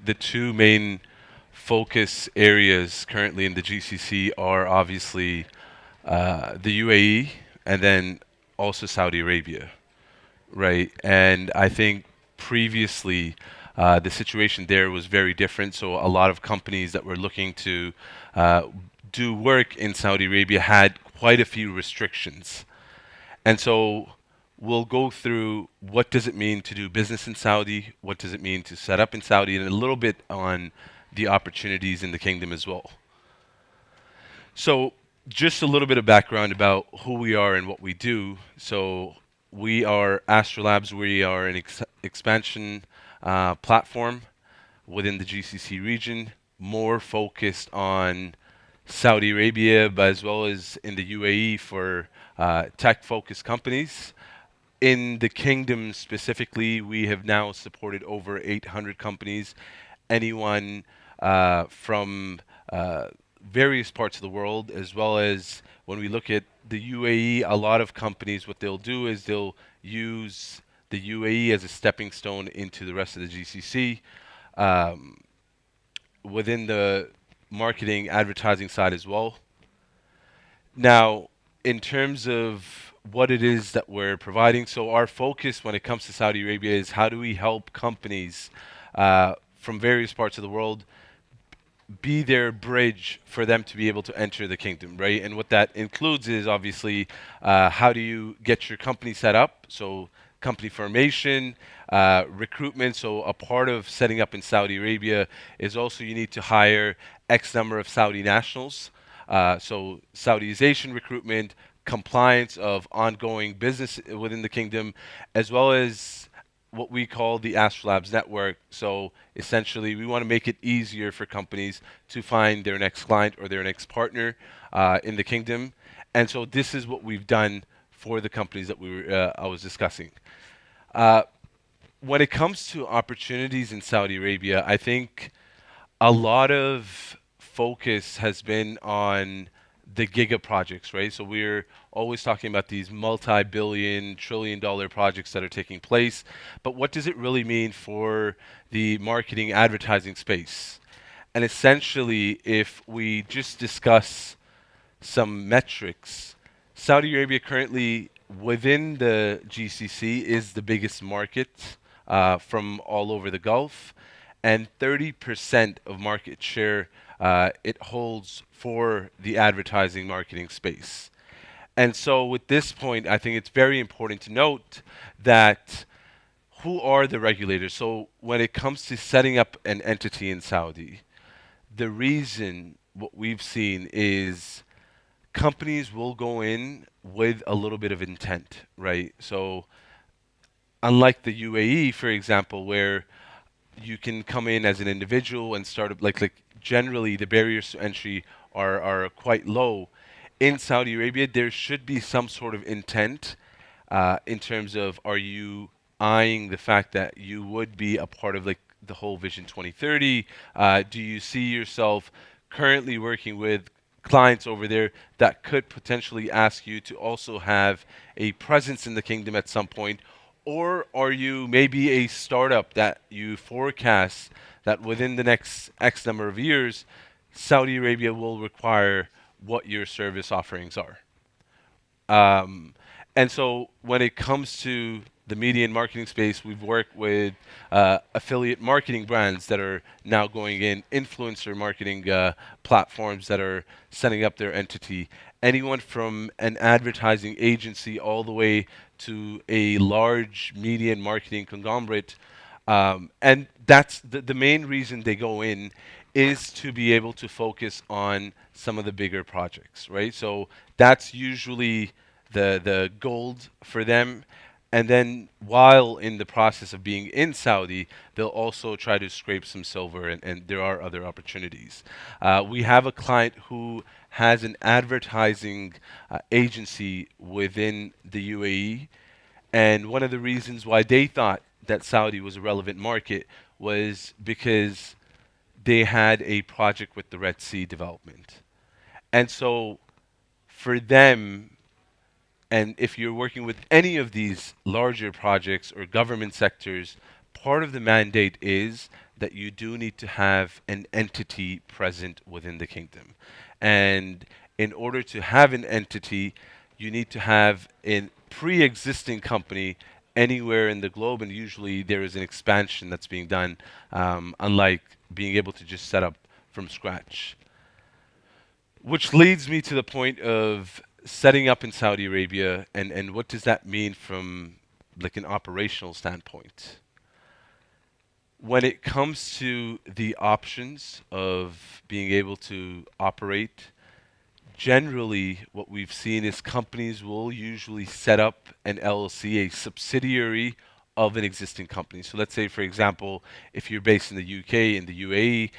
the two main focus areas currently in the GCC are obviously the UAE and then also Saudi Arabia, right? And I think previously the situation there was very different. So a lot of companies that were looking to uh, do work in Saudi Arabia had quite a few restrictions. And so we'll go through what does it mean to do business in Saudi, what does it mean to set up in Saudi, and a little bit on the opportunities in the kingdom as well. So just a little bit of background about who we are and what we do. So we are Astrolabs. We are an expansion platform within the GCC region, more focused on Saudi Arabia, but as well as in the UAE for tech-focused companies. In the kingdom specifically, we have now supported over 800 companies. Anyone from various parts of the world, as well as when we look at the UAE, a lot of companies, what they'll do is they'll use the UAE as a stepping stone into the rest of the GCC. Um, Within the marketing advertising side as well. Now, in terms of what it is that we're providing, so our focus when it comes to Saudi Arabia is how do we help companies from various parts of the world be their bridge for them to be able to enter the kingdom, right? And what that includes is obviously how do you get your company set up? So company formation, recruitment. So a part of setting up in Saudi Arabia is also you need to hire X number of Saudi nationals. So Saudization recruitment, compliance of ongoing business within the kingdom, as well as what we call the Astrolabs network. So essentially, we want to make it easier for companies to find their next client or their next partner in the kingdom. And so this is what we've done for the companies that I was discussing. Uh, when it comes to opportunities in Saudi Arabia, I think a lot of focus has been on the giga projects, right? So we're always talking about these multi-billion, trillion-dollar projects that are taking place. But what does it really mean for the marketing advertising space? And essentially, if we just discuss some metrics, Saudi Arabia currently within the GCC is the biggest market from all over the Gulf, and 30% of market share it holds for the advertising marketing space. And so, with this point, I think it's very important to note that who are the regulators? So, when it comes to setting up an entity in Saudi, the reason what we've seen is companies will go in with a little bit of intent, right? So, unlike the UAE, for example, where you can come in as an individual and start up like generally the barriers to entry are quite low. In Saudi Arabia, there should be some sort of intent in terms of are you eyeing the fact that you would be a part of like the whole Vision 2030? Do you see yourself currently working with clients over there that could potentially ask you to also have a presence in the kingdom at some point? Or are you maybe a startup that you forecast that within the next X number of years, Saudi Arabia will require what your service offerings are? Um, and so when it comes to the media and marketing space, we've worked with affiliate marketing brands that are now going in, influencer marketing platforms that are setting up their entity. Anyone from an advertising agency all the way to a large media and marketing conglomerate. And that's the main reason they go in is to be able to focus on some of the bigger projects, right? So that's usually the gold for them. And then while in the process of being in Saudi, they'll also try to scrape some silver, and there are other opportunities. We have a client who has an advertising agency within the UAE, and one of the reasons why they thought that Saudi was a relevant market was because they had a project with the Red Sea development. And so for them, and if you're working with any of these larger projects or government sectors, part of the mandate is that you do need to have an entity present within the kingdom. And in order to have an entity, you need to have a pre-existing company anywhere in the globe, and usually there is an expansion that's being done, unlike being able to just set up from scratch. Which leads me to the point of setting up in Saudi Arabia, and what does that mean from like an operational standpoint? When it comes to the options of being able to operate, generally what we've seen is companies will usually set up an LLC, a subsidiary of an existing company. So let's say, for example, if you're based in the UK, in the UAE,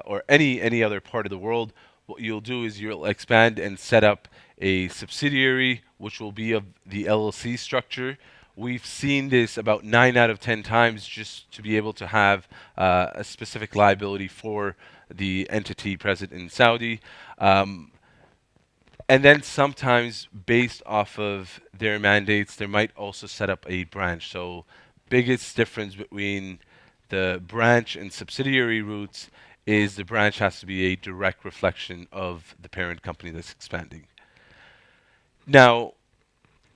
or any other part of the world, what you'll do is you'll expand and set up a subsidiary, which will be of the LLC structure. We've seen this about 9 out of 10 times, just to be able to have a specific liability for the entity present in Saudi. And then sometimes, based off of their mandates, they might also set up a branch. So, biggest difference between the branch and subsidiary routes is the branch has to be a direct reflection of the parent company that's expanding. Now,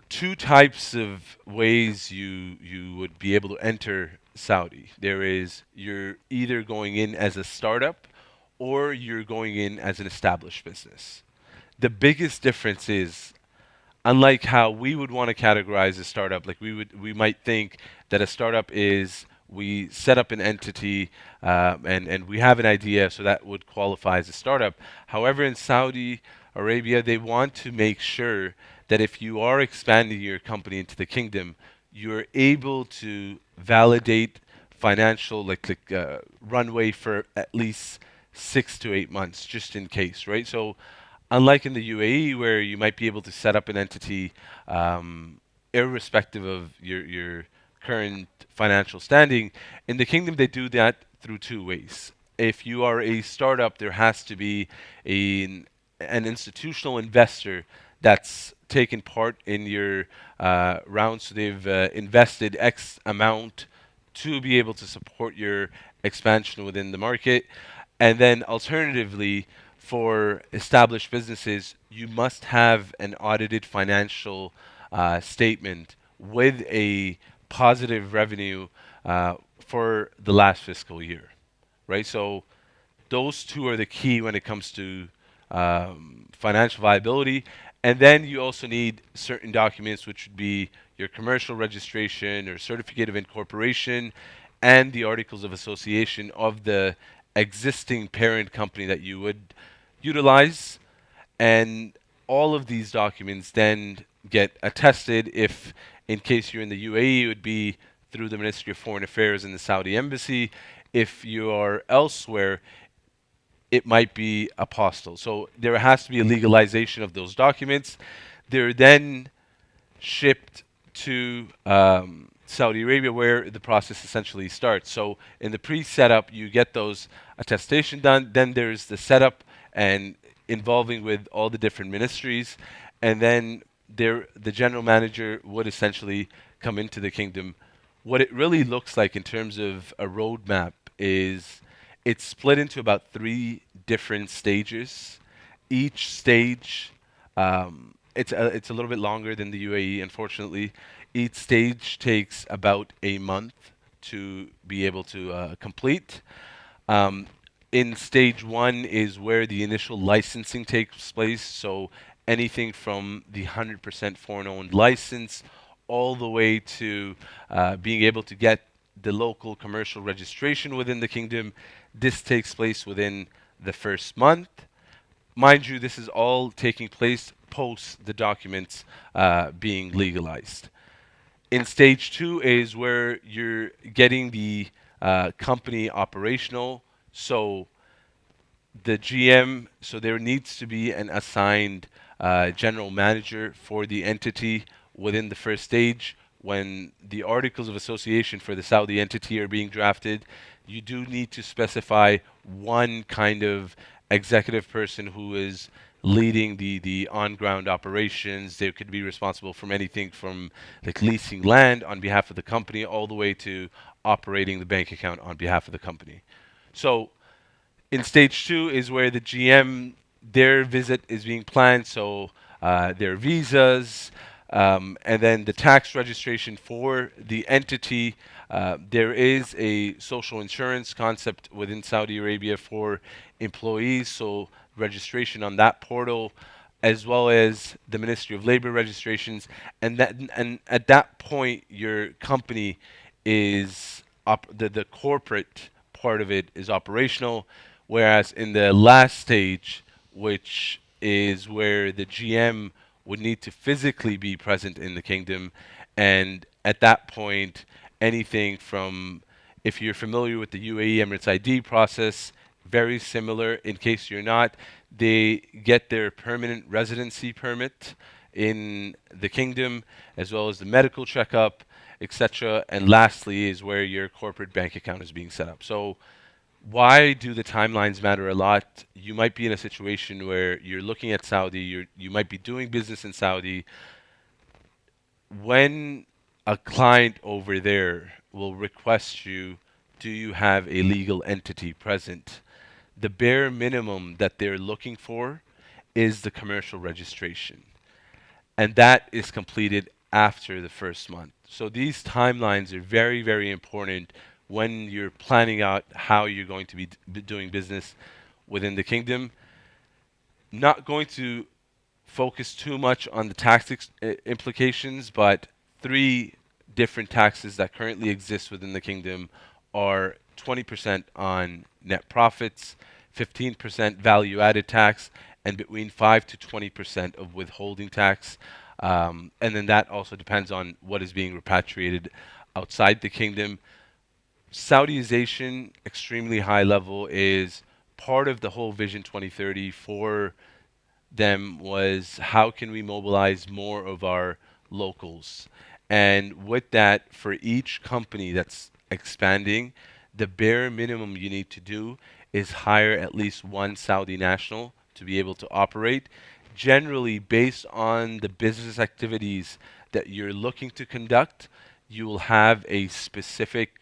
two types of ways you would be able to enter Saudi. There is, you're either going in as a startup or you're going in as an established business. The biggest difference is, unlike how we would want to categorize a startup, like we might think that a startup is, we set up an entity, and we have an idea, so that would qualify as a startup. However, in Saudi Arabia, they want to make sure that if you are expanding your company into the kingdom, you're able to validate financial, runway for at least 6 to 8 months, just in case, right? So unlike in the UAE, where you might be able to set up an entity, irrespective of your current financial standing, in the kingdom they do that through two ways. If you are a startup, there has to be an institutional investor that's taken part in your round, so they've invested X amount to be able to support your expansion within the market. And then alternatively, for established businesses, you must have an audited financial statement with a positive revenue for the last fiscal year, right? So those two are the key when it comes to financial viability. And then you also need certain documents, which would be your commercial registration or certificate of incorporation and the articles of association of the existing parent company that you would utilize. And all of these documents then get attested. If, in case you're in the UAE, it would be through the Ministry of Foreign Affairs and the Saudi Embassy. If you are elsewhere, it might be apostille. So there has to be a legalization of those documents. They're then shipped to Saudi Arabia, where the process essentially starts. So in the pre-setup, you get those attestation done. Then there's the setup and involving with all the different ministries, and then there the general manager would essentially come into the kingdom. What it really looks like in terms of a roadmap is, it's split into about three different stages. Each stage, it's a little bit longer than the UAE, unfortunately. Each stage takes about a month to be able to complete. Um, in stage one is where the initial licensing takes place. So anything from the 100% foreign-owned license all the way to being able to get the local commercial registration within the kingdom. This takes place within the first month. Mind you, this is all taking place post the documents being legalized. In stage two is where you're getting the company operational. So the GM, so there needs to be an assigned general manager for the entity within the first stage. When the articles of association for the Saudi entity are being drafted, you do need to specify one kind of executive person who is leading the on-ground operations. They could be responsible from anything from like leasing land on behalf of the company all the way to operating the bank account on behalf of the company. So in stage two is where the GM, their visit is being planned. So their visas, and then the tax registration for the entity. There is a social insurance concept within Saudi Arabia for employees. So registration on that portal, as well as the Ministry of Labor registrations, and at that point, your company is the corporate part of it is operational, whereas in the last stage, which is where the GM would need to physically be present in the kingdom, and at that point, anything from, if you're familiar with the UAE Emirates ID process, very similar. In case you're not, they get their permanent residency permit in the kingdom, as well as the medical checkup, etc. And lastly is where your corporate bank account is being set up. So why do the timelines matter a lot? You might be in a situation where you're looking at Saudi, you might be doing business in Saudi. When a client over there will request you, do you have a legal entity present? The bare minimum that they're looking for is the commercial registration, and that is completed after the first month. So these timelines are very, very important when you're planning out how you're going to be doing business within the kingdom. Not going to focus too much on the tax implications, but three different taxes that currently exist within the kingdom are 20% on net profits, 15% value added tax, and between 5 to 20% of withholding tax. And then that also depends on what is being repatriated outside the kingdom. Saudization, extremely high level, is part of the whole Vision 2030 for them was how can we mobilize more of our locals? And with that, for each company that's expanding, the bare minimum you need to do is hire at least one Saudi national to be able to operate. Generally, based on the business activities that you're looking to conduct, you will have a specific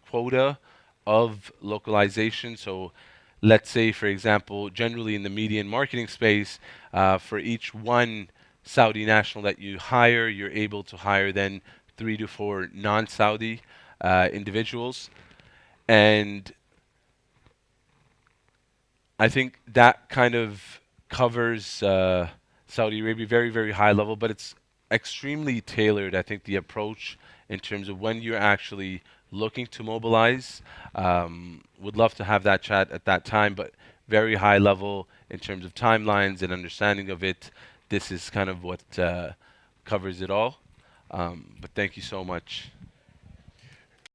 quota of localization. So let's say, for example, generally in the media and marketing space, for each one Saudi national that you hire, you're able to hire then 3 to 4 non-Saudi individuals. And I think that kind of covers Saudi Arabia very, very high level, but it's extremely tailored. I think the approach in terms of when you're actually looking to mobilize. Would love to have that chat at that time, but very high level in terms of timelines and understanding of it. This is kind of what covers it all. But thank you so much.